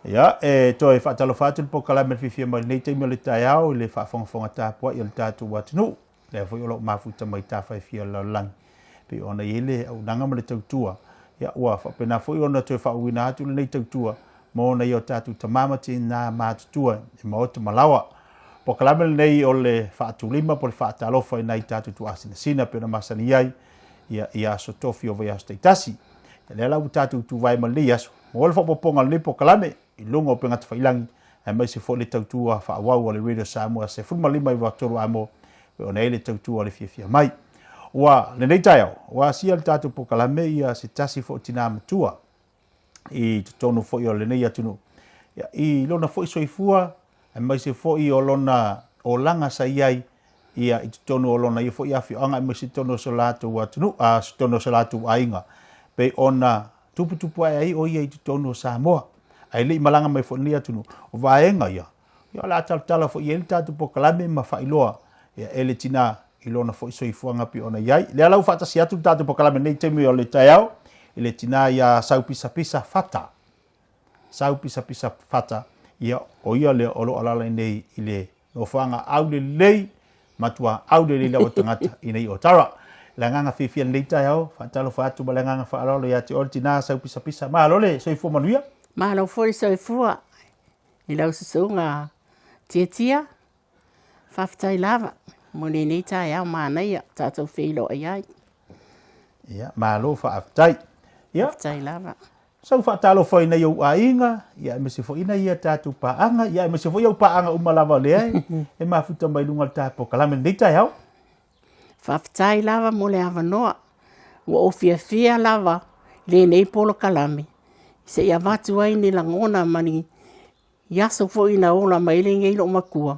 Ia, toi whaatalo whātul po kalame whiwhia mai nei teimi le tai au, le whaafongafonga tāpua i le tātou watinu. Le fwoi olo mafuta mai tāwhai whia laulangi. Pe ona ile au nanga ma le tautua. Ia ua, whapena fwoi ona toi whauina atu le nei tautua. Mo na i o tātou tamamati nā mātutua, e maota malawa. Po kalame le nei o le whaatulima po le whaatalofa i nei tātou tu asina sina, pe ona masani ai, ia so tofi o vai aso teitasi. Le lau tātou tu vai ma li aso. Mo le whapoponga le po kalame, i lunga o penga tawhailangi, e mai se fo le tautua whaawau o le Radio Samoa, se fulmalima i watoro amo, pe ona e le tautua le fia mai. Ua, le nei tai au, ua sia le tātou po kalame ia se tasi fo tina matua, i tutonu fo i o le nei atunu. I lona fo i soifua, e mai se fo i o lona o langa sa iai, ia i tutonu o lona i fo i awhi anga, e mai se tono sa lātou atunu, se tono sa lātou ainga. Pe ona tupu ai o ia i tutonu o Samoa. Ai le malanga mai fo ni atunu o vaenga ia. Ia la tala fo i tātou po kalame ma whailoa. Ia ele tina i lona fo i soifuanga pi ona iai. Le alau whatasi atu tātou po kalame nei temi o le tai au. Ile tina ia sau pisa fata. Sau pisa fata. Ia o ia le olo alala nei i le nofuanga au le lei matua au le lei o tangata i nei o tara. La nganga fifia nei tai au. Whatalo whatu ma la nganga whaalolo ia te ol tina sau pisa. Ma lole soifu manuia. Malo foi soifua. I lau susunga tia. Whaftai lava. Mone nei tai au mānaia. Tātou whilo ai ai. Ia, malo whaftai. Ia. Whaftai lava. Sau whaatalo whai nei au ainga. Ia, me se whai nei ia tātou paanga. Ia, me se whai au paanga umalawa le ai. E mafuta mai lunga tāpo kalame nei tai au. Whaftai lava mole awanoa. Ua o fia lava. Le nei polo kalame. Se ia watu ai ni langona mani yaso fo ina ola mai le ngei lo makua.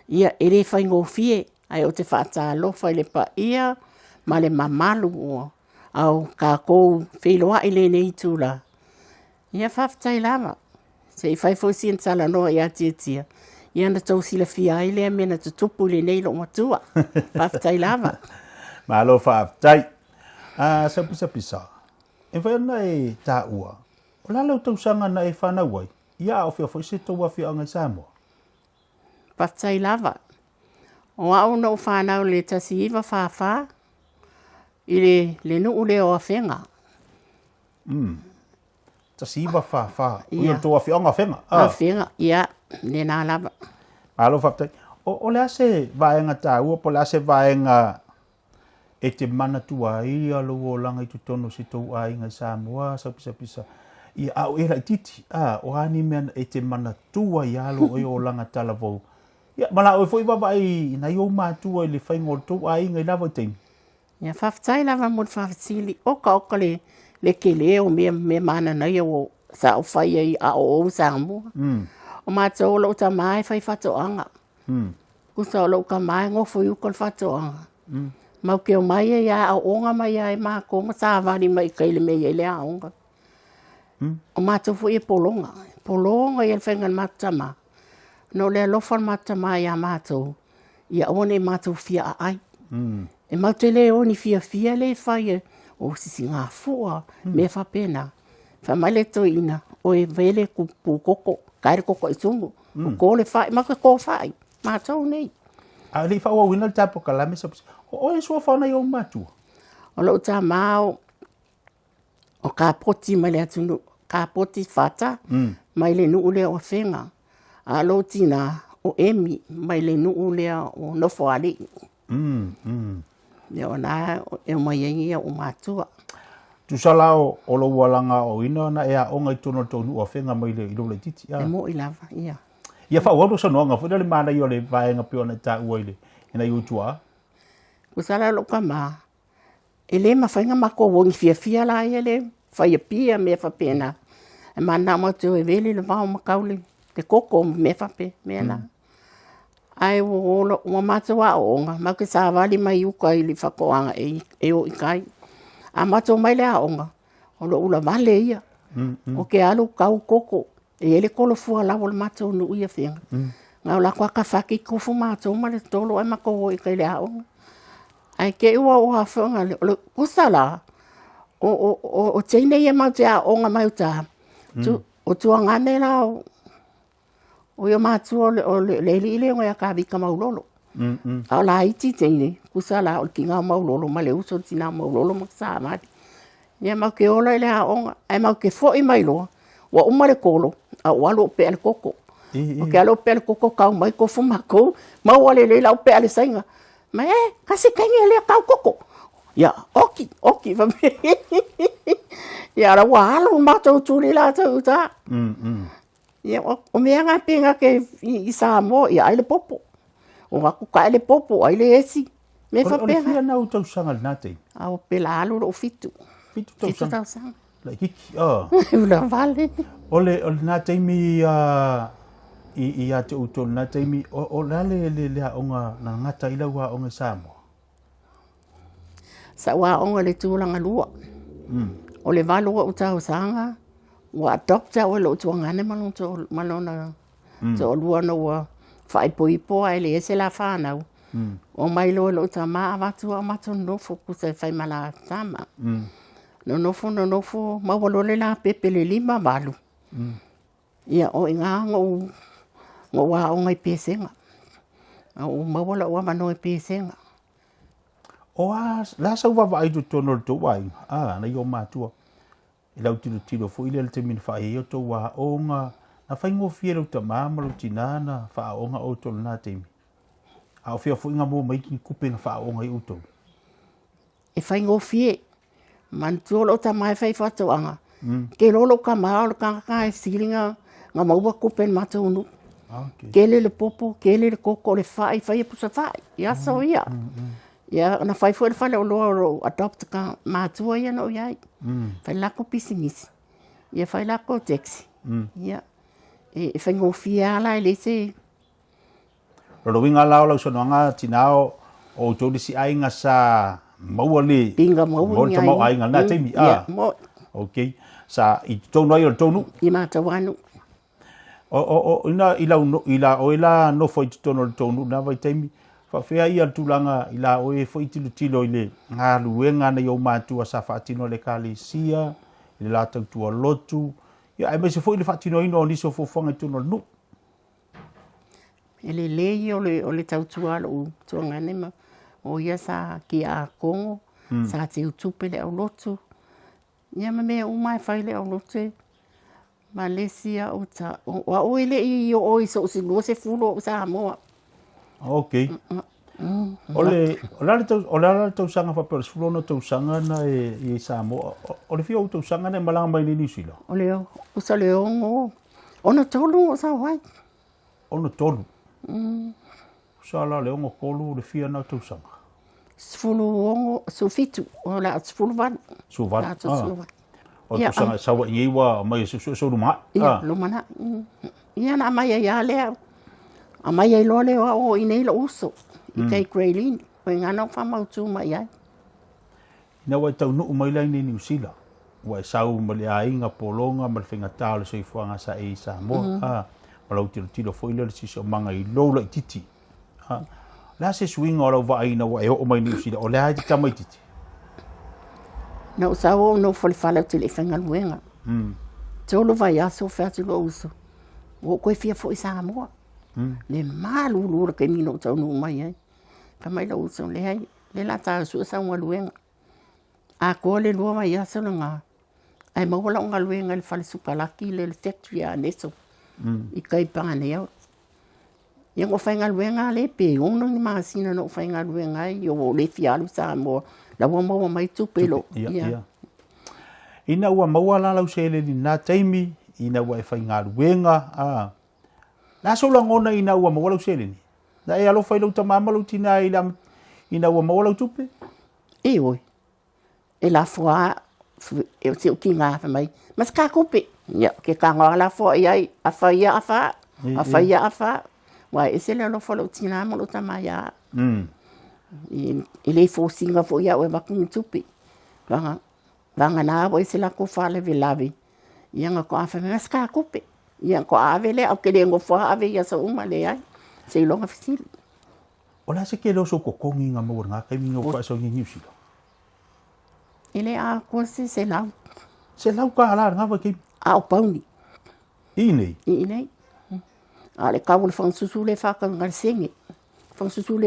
Ia ere whai ngofie ai o te whaatalo whai le pa ia ma le mamalu ua. Au ka kou whiloa i le nei tūla. Ia whaftai lava. Se i whai fo sien tala noa ia tia. Ia na tau sila fia ai lea mena tutupu le nei lo matua. Whaftai lava. Malo whaftai. Sa pisa. E whai ana e tā ua. O lalau tau sanga na e whanau ai. Ia o whia whai se tau awhia angai Samoa. Whaftai lava. O au no whanau le tasi iwa whawha. I le nuu le o a whenga. Tasi iwa whawha. Ia tau awhia anga whenga. A whenga, ia. Le nā lava. Alo whaftai. O le ase vaenga tā ua, po le ase vaenga e te mana tua i alo o langa i tutono si tau a ingai Samoa. Sa pisa. Ia au era titi o ani mea e te mana tua i alo o langa tala vau. Ia mana o foi baba i na yo matua i le whaingo tau a inga i lava teimi. Ia whaftai lava mo whafasili oka le kele o me mana na o sa o whai ai a o Samoa. O mātou o lau ta mai whai whatoanga. Kusa o lau ka mai ngofo i ukol whatoanga. Mau ke o mai e a onga mai ai maa koma sa wari mai kaile me i le aonga. O mātou fu e polonga. Polonga i el whengan matama. No le alofan matama i a mātou. Ia one mātou fia a ai. E mātou le oni fia le whai o sisi ngā fua. Me whapena. Whamale to ina. O e vele ku koko. Kaire koko i tungu. O kōle whai. Maka kō whai. Mātou nei. A li whaua wina le tāpo kalame sa pisa. O e sua whauna i o mātua. O lau tā māo. O ka poti mai le atunu. Ka poti fata, mai le nuu lea o whenga. A lo tina o emi, mai le nuu lea o nofo ali. Leo nā e mai ingia o mātua. Tu salao o lo walanga o ina na ea o ngai tono tonu o whenga mai le ilo le titi. E mo i lava, ia. Ia whauaro sa noanga, whena le mana i o le vaenga pio na tā uaile. Ina i utua. Kusala loka mā. E le mawhainga mako wongi fia la ia le. Whai pia me whapena. E mana mo te o e veli le vau makaule. Te koko me whape, mea Ai o mata wa onga. Ma ke sa wali mai uka i li whakoanga e o ikai. A mata o mai le aonga. O lo ula vale ia. O ke alu kau koko. E ele kolo fua la o le mata o nu ia whenga. Ngau la kwa ka whaki kufu mata o ma le tolo e mako o ikai le aonga. Ai ke ua o hawhanga le kusala. O teine ia mau te aonga mai uta. O tua ngane lao O ia mātua o le li le ngai ka vika maulolo. A la iti teine, kusa la o ki ngā maulolo, ma le uso tina maulolo ma sa mati. Ia mau ke ola ile a onga, ai mau ke fo i mai loa, wa umare kolo, a walo pe ale koko. O ke alo pe ale koko kau mai kofo mako, mau ale le lau pe ale sainga. Ma kasi kainga le kau koko. Ia, oki, va me. Ia la walo matou tuli la tau ta. Ia o mea ngā penga ke i Samoa, ia ai le popo. O aku ka ele popo, ai le esi. Me fa pena. O le fia na utau sanga na te. Au pela alu o fitu. Fitu tau sanga. La hiki, Ula vale. O le na te mi i a te utol na te mi, o la le onga na ngata ila wa onga Samoa. Sa wa onga le tūlanga lua. O le valua utau sanga, wa adopta o le utuangane malona to lua na wa fai poipo ai le ese la whanau. O mai lo ta maa watu a mato nofo kusa fai mala tama. No nofo mawalo le la pepe le lima malu. Ia o inga ngo wa o ngai pesenga. O mawala o mano e pesenga. O la sa wa vai tu tono to wai. Na yo matua. I lau tiro fo ile te min fai o to wa onga na fai ngo fiero ta mama lo tinana fa onga o to na te mi. A fia fo inga mo mai ki kupe na fa onga i uto. E fai ngo fie. Man tuolo ta mai fai fato anga. Ke lolo ka maa o ka e silinga nga maua kupe na mato unu. Kele le popo, kele le koko, le fai e pusa fai. Ia so ia. Ia na fai fo le fale o loa adopt ka matua ia no iai. Fai lako pisinisi. Ia fai lako taxi. Ia. E fai ngo fie ala e le se. Roro winga lao lau sonanga tinao o jodi si ainga sa maua le. Pinga maua ni ai. Mo ainga na te mi. Ia, mo. Okay. Sa i tonu ai o tonu. I mata wanu. Ila no foi tonu tonu na vai te mi. Fa fea ia tulanga ila o e foi tilo ile ngā luenga na yo mātua sa whaatino le kālesia, ile la tau tua lotu. Ia ai mai se foi le whaatino ino o niso fofonga tuno nu. Ele lei o le tautua lo tua nganema o ia sa ki a Kongo, sa te utupe le au lotu. Ia me umai whai le au lotu. Malaysia o ta, o ele i o iso si lua se fulo o Samoa. Okay. O la tau sanga fa per fulo no tau sanga na e Samoa. O le fio tau sanga na malanga mai ni sila. O le o sa le o no tolu o sa wai. O no tolu. Sa la le o kolu le fia na tau sanga. Sfulu o su fitu o la sfulu van. Su van. O tau sanga sa wa iwa mai so luma. Ia lumana. Ia na mai ya le. A mai ai lole o inei lo uso. I kei Greylin. O ngana whamautu mai ai. Ina wai tau nuu mai lai ni New Zealand. Wai sau ma le ainga polonga ma le whengatao le soifuanga sa e Samoa. Ma lau tiro foile le sisi o manga i loula i titi. La se swinga o lau wa aina wai o mai New Zealand. O le haiti tamai titi. Na usau o no fole whalau te le whengaluenga. Tolo vai aso whatu lo uso. O koe fia fo i Samoa. Le malu lura ke nino tau nu mai ai. Ka mai la uso le ai. Le la tā sua sa unga luenga. A koa le lua mai aso na ngā. Ai mawala unga luenga le whale sukalaki le factory a neso. I kai pāne au. Ia ngo whainga luenga le pe. Ono ni maasina no whainga luenga ai. O le fialu Samoa. La ua maua mai tupelo. Ia. Ina ua maua la lau se le ni nā taimi. Ina ua e whainga luenga. La so la ngona ina ua mawala useleni. Na e alo fai lau tamama lau tina ina ua mawala utupe? E oi. E la fua, e o te uki ngā mai. Mas ka kupe. Ia, ke ka ngā la fua i ai. A whai a wha. A whai a wha. Wai, e se le alo fua lau tina ma lau tamaya. I le fo singa fo ia ue wakumi tupe. Vanga nā wa e se la ko whale ve lavi. Ia ngā ko a whai, mas ka kupe. Ia ko ave le au ke le ngofa ave ia sa uma le ai se longa fisili o la se ke lo so kokongi nga mo nga kai mingo fa so ngi sila ele a ko se lau ka ala nga va ke a o pauni ine Ale kau le fangsusu le whakanga le senge. Fangsusu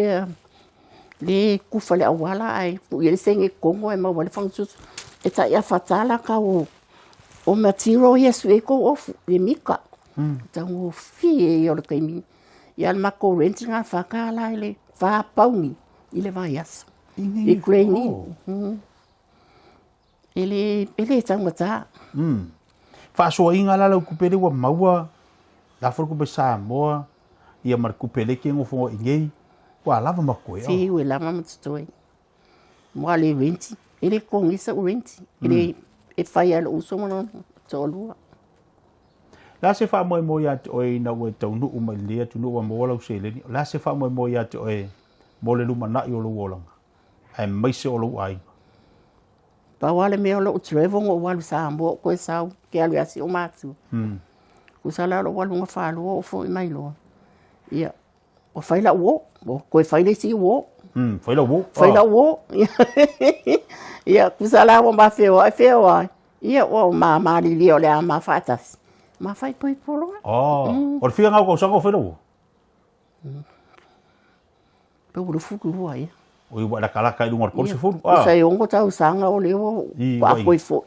le kufa le awala ai. Pu i le senge kongo e maua le fangsusu. E ta ia whatala kau o matiro Yesu e ko ofu. Le mika. Tango fie e o le kaimi. Ia le mako renti ngā whakala le whapaungi i le vai aso. I greini. Ele tango ta. Whaasua inga la lau kupere wa maua. La foro kupe Samoa. Ia mar kupere ke ngofo ingei. Wa lava makoe. Si ue lava matutoi. Mua le renti. Ele kongisa u renti. Ele e whai ala uso mana tōlua. La se wha moe moe ate oe na ue taunu umai lea tunu wa moa lau seleni. La se wha moe moe ate oe mo le luma na i o lu olanga. Ai maise o lu ai. Pa wale mea lo utrevongo o walu Samoa koe sau ke alu asi o mātu. Kusala lo walu nga whalua o fo i mai loa. Ia. O whaila uo. O koe whaile si uo. Whaila uo. Whaila uo. Ia. Kusala o ma wheo ai wheo ai. Ia o ma maari leo le a ma whaatasi. Ma whai poi polo. O le whia ngau kau sanga o whaila uo. Pe uru fuku lua ia. O i wada kalaka i lungar kol se furu. Kusai ongo tau sanga o leo. Pa poi fo.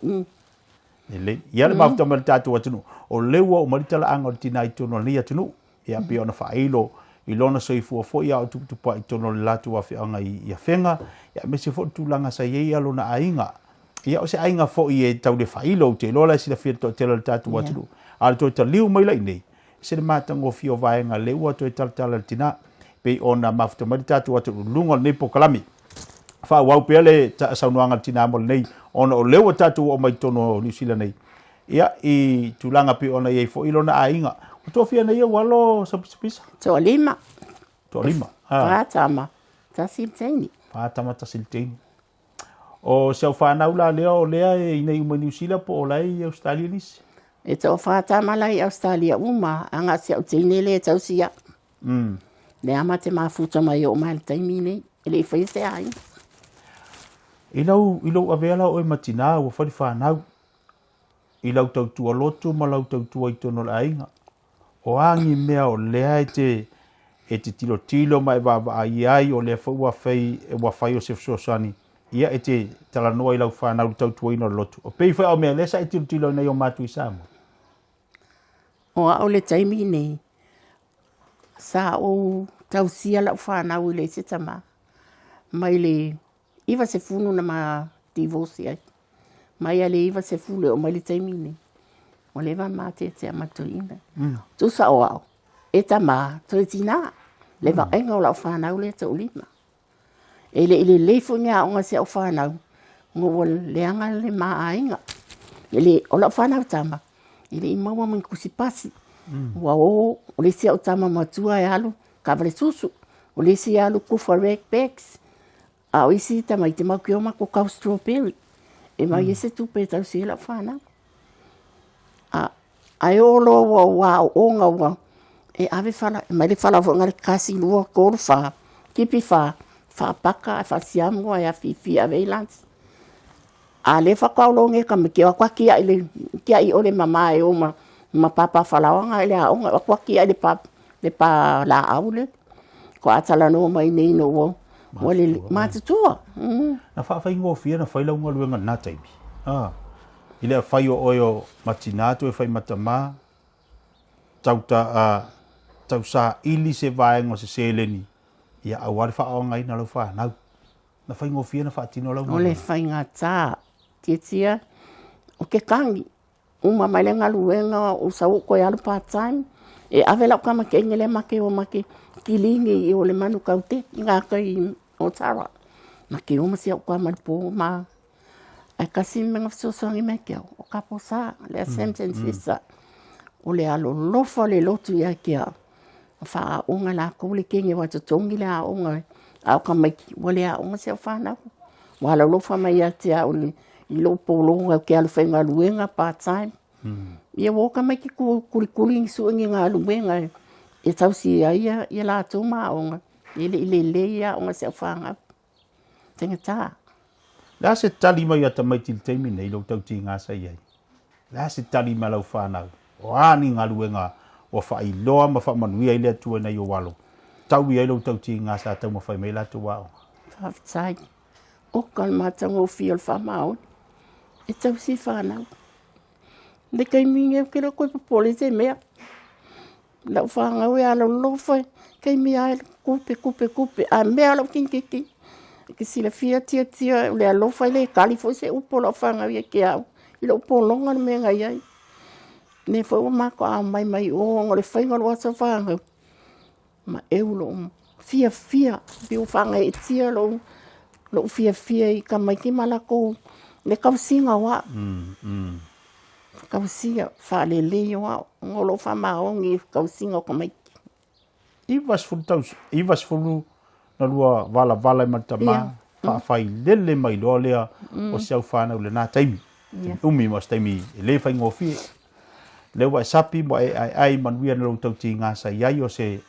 Ele. Ia le mafuta mali tatu atunu. O leua o maritala anga o tina i tono lia tunu. Ia pia ona whailo. I lona so i fua fo ia o tuputupa i tono le latu wa whianga i a whenga. Ia me se fo tūlanga sa iei alo na ainga. Ia o se ainga fo i e tau le whailo te lola si la whia to tela le tatu atunu. Ale toi ta liu mai lai nei. Se le mātango fio vaenga leua toi tala le tina. Pei ona mafuta mali tatu atunu lunga nei po kalami. Wha wau pia le ta saunuanga tina mo nei. Ona o leua tatu o mai tono New Zealand nei. Ia i tūlanga pe ona iei fo ilo na ainga. O tō whia nei walo sapisa. Tō lima. Tō lima. Pātama. Tasilteini. Pātama tasilteini. O seu whanau la lea o lea e inei uma New Zealand po o lai Australia nisi. E tō whātama lai Australia uma. Anga se au teine le tau sia. Le ama te mafuta mai o mai le taimi nei. E le whai se ai. Ilau aveala o e matina o whari whanau. Ilau tau tua loto ma lau tau tua i tono la ainga. O angi mea o lea e te tilo mai waba ai o lea whaua whai e wawhai o sefsosani. Ia e te talanoa i lau whanau tau tua ino lotu. O pei whai o mea lesa e tilo nei o mātu i Samoa. O a o le taimi nei. Sa o tau sia lau whanau i le sitama. Mai le iwa se funu na ma divorce ai. Mai ale iwa se fule o mai le taimi nei. O le wa mate te amatoina. Tu sa o au. E ta ma, tu e tina. Le wa enga o lau whanau le tau lima. E le leifu ngā o ngā se au whanau. Ngō le anga le maa ainga. E le o lau whanau tama. E le imaua ming kusipasi. Wa o le se au tama matua e alu. Kawale susu. O le se alu kufa red bags. A o isi tama i te mau ki oma ko kau strawberry. E mai ese tupe tau se lau whanau. Ai olo wa onga wa e ave fala mai le fala vo ngal kasi lua ko fa kipi fa paka fa siamo ai fi ave lans ale fa ka lo nge kam ki wa ki ile ki ai ole mama e o ma papa fala nga ile a onga wa ki ile pa la aule ko atala no mai nei no wo le matu na fa ingo fia na fa ila unga luenga na taimi ile fai o oio matinato e fai matama tau sa ili se vaengo se seleni ia awari fa o ngai na lo fa na fai ngo fia na fa tino lo ole fai nga ta tia o ke kangi uma mai le ngaluenga o sa ko ya part time e avela kama ke ngele make o make kilingi i ole manu kaute nga kai o tara na ke uma se ko ma po ma ai kasi menga sosangi me ke o kaposa le sentence sa o le alo lofa le lotu ya kia fa unga la ko le kinge wa tongi la unga au kamaki wale a unga se fa na wala lofa mai ya tia o le i lo polo ke alu fenga luenga part time ia wo kamaki ku kuli su nga luenga e tau si ia la toma unga ile ya unga se fa nga tengata. La se tali mai ata mai til teimi nei lo tau ti ngā sai ai. La se tali mai lau whanau. O ani ngā luenga o whaailoa ma whaamanuia i lea tua nei o walo. Tau i ailo tau ti ngā sa tau ma whai mei la tu wao. Whawhitai. O kal mātanga o whio le whamao. E tau si whanau. Le kai minge kira koe papole te mea. Lau whangau e alo lofai. Kai mea e kupe. A mea lau kinkiki. Ke sila fia tia le alofai le kali fo se upo lau whangau e ke au. I lau polonga na mea ngai ai. Ne fo o mako a mai o ngore whainga lo asa whangau. Ma lo fia bi o whanga e tia lo fia I ka mai ki malako le kausinga wa kausinga whale le wa ngolo whamao ngi kausinga ka mai I was fulu na lua vala matama whai lele mai loa lea o siau whanau le nā taimi umi mas taimi le whai ngofie le wa sapi mo ai manuia na lo tau ti ngā sa iai o se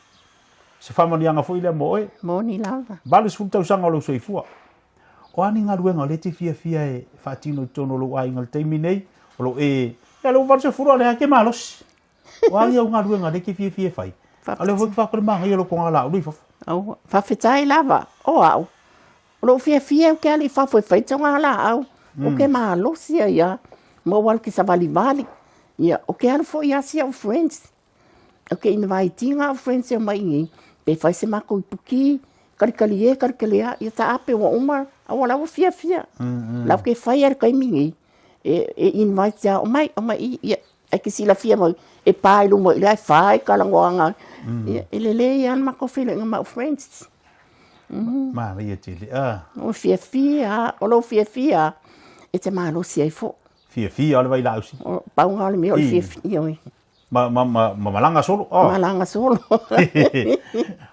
whamanianga fo ile mo e. Mo ni lava. Balis fulu tau sanga lo soifua. O ani ngā ruenga le te fia e whaatino tono lo ai ngal teimi nei. O lo e lo varse furu ale hake malos. O ani au ngā ruenga le ke fia whai. Ale hoi whakore maa ngai alo ko ngā la ului fafu. Au, whawhitai lava. O au. O lo fia ke ali whafoi whaita ngā la au. O ke maa losia ia. Mo wal ki sa vali. Ia, o ke ala fo ia si au friends. O ke invite ngā friends au mai ngi. Pe fai se mako I puki, karikalia, ia ta ape wa umar, awa lawa fia. Lau ke fai ar kai mingi, e invite ya, o mai, ia, e ke sila fia mai, e pai lu mo, ia fai kalangoanga, e lele ian mako fila ngā mau friends. Ma, ria tili, O fia, o lo fia, e te malo si ai fo. Fia, ole vai lausi. O paunga ole me, o fia, oi. Ma malanga solo. Malanga solo.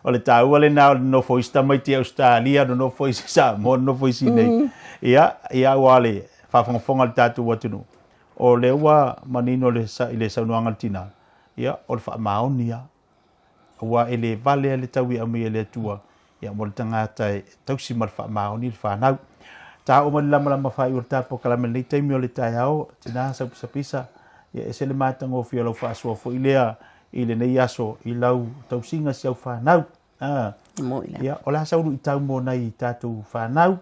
Ole tau ale na no foi sta mai te Australia no foi sa mo no foi si nei. Ia wale fa fonga tatu watunu. O le wa manino le sa ile sa no angatina. Ia o fa maonia. Wa ele vale le tau ia me le tua. Ia mo tanga tai tau si mar fa maoni fa na. Ta o mo lama fa urta po kala me le tai mi le tai ao tina sa pisa. Ia se le matango fia lau whaasua fo ilea I le nei aso I lau tausinga siau whanau. Ia, o la sauru I tau mo nei tātou whanau.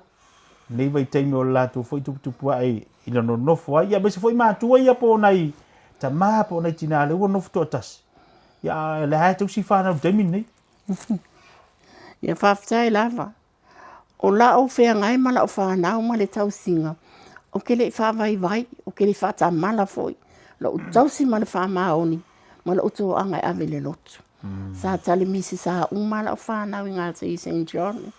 Nei vai teime o lātou fo I tupua ai I la no nofo ai. Ia, mese fo I mātua ia po nei. Ta mā po nei tina le ua nofo totas. Ia, le hae tausi whanau teimi nei. Ia, whawhitai lava. O la o whea ngai mala o whanau ma le tausinga. O ke le whawai, o ke le whatamala foi. La o tausi ma le whamaoni, ma la o tō angai ave le lotu. Sa tale misi sa umala o whanau I ngā te I St. John.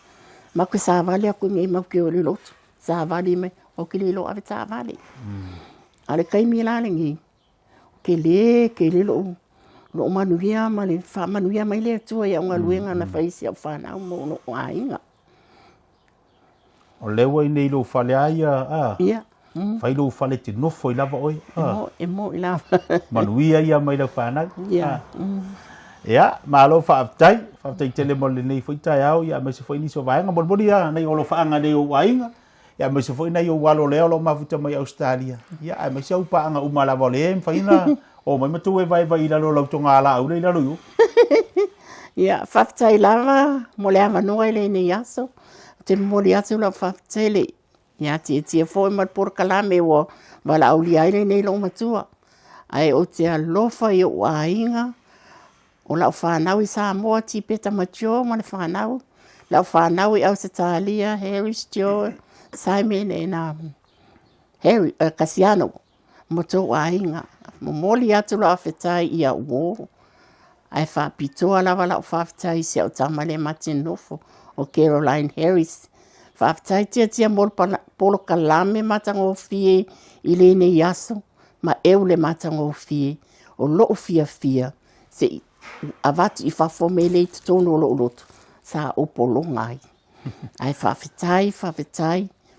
Ma koe sa vale ako ngei mau ke o le lotu. Sa vale me, o ke le lo ave sa vale. Ale kai mi la le ngi. Ke le lo manuia ma le whamanuia mai le atua ia unga luenga na whaisi au whanau mo no o ainga. O lewa I nei lo whale aia, Ia. Fai lo fale te nofo I lava oi. E mo I lava. Manuia ia mai lau whanau. Ia. Ia, malo whaaftai tele mo le nei fwoi tai au, ia mai se fwoi niso vaenga, bolboli ia, nei olo whaanga nei o wainga, ia mai se fwoi nei o walo leo lo mafuta mai Australia. Ia, mai se au paanga umalawa le em whaina, o mai matu e vai I lalo lau tonga ala au le lalo yu. Ia, whaaftai lava, mo le awa noa le nei aso, te mo le aso la whaaftai le. Ia, tia fwoi mat por kalame o wala au li aile nei lo matua. Ai o te alofa I o wainga, o lau whanau I Samoa ti peta matio ma le whanau. Lau whanau I Ausitalia, Harris, Joe, Simon e na Harry, Kasiano, mo tō wainga. Mo moli atu lau awhetai I a uo. Ai whapitoa lawa lau whawhetai si au tamale Martin Nofo o Caroline Harris. Whawhetai tia mol polo kalame matango fie I le ne yaso, ma eule matango fie, o loo fia. Se avatu I whafomele I tutono o loo loto, sa opolo ngai. Ai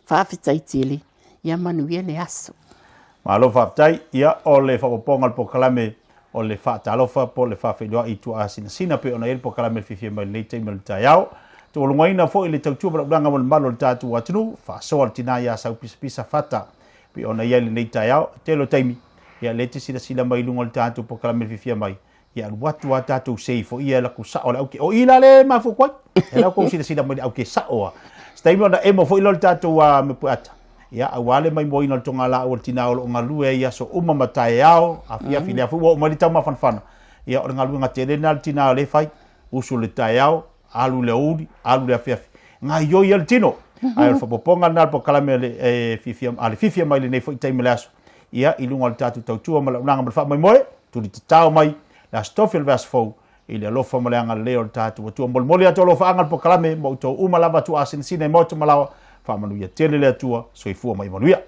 whawhetai tele, ia manuia le aso. Malo whawhetai, ia o le whakopongal po kalame, o le whaatalofa po le whawhenua I tua sina pe ona el po kalame fifia mai leitei mai tai au. Te olungaina fo I le tautua marabulanga mo le malo le tātu atunu, whaasoa le tina ia sau pisa fata. Pe ona ia le nei tai au, te lo taimi. Ia le te sila mai lunga le tātu po kalame fifia mai. ia watu wa tatou sei fo ia la ku sa o la o ila le mafu kwai e la ko sina mo au ke sa o stai mo na emo fo ilo tatou wa me puata ia awale mai mo ina tonga la o tina o ngalu e ia so uma matai ao afia filia fu o malita ma fanfana ia o ngalu ngatere na tina le fai usu le tai ao alu le udi alu le afia nga yo ia tino ai fo poponga na po kala me e fifia mai le nei fo tai melaso ia ilunga tatou tautua ma la nga fa mai moe tu di tau mai la stofil vers fo ile lo fa malanga leo tatou tu mol mol ya to lo fa angal po kala me mo to uma lava tu asin sine mo to malawa fa manu ia tele le tua so i fu mai manuia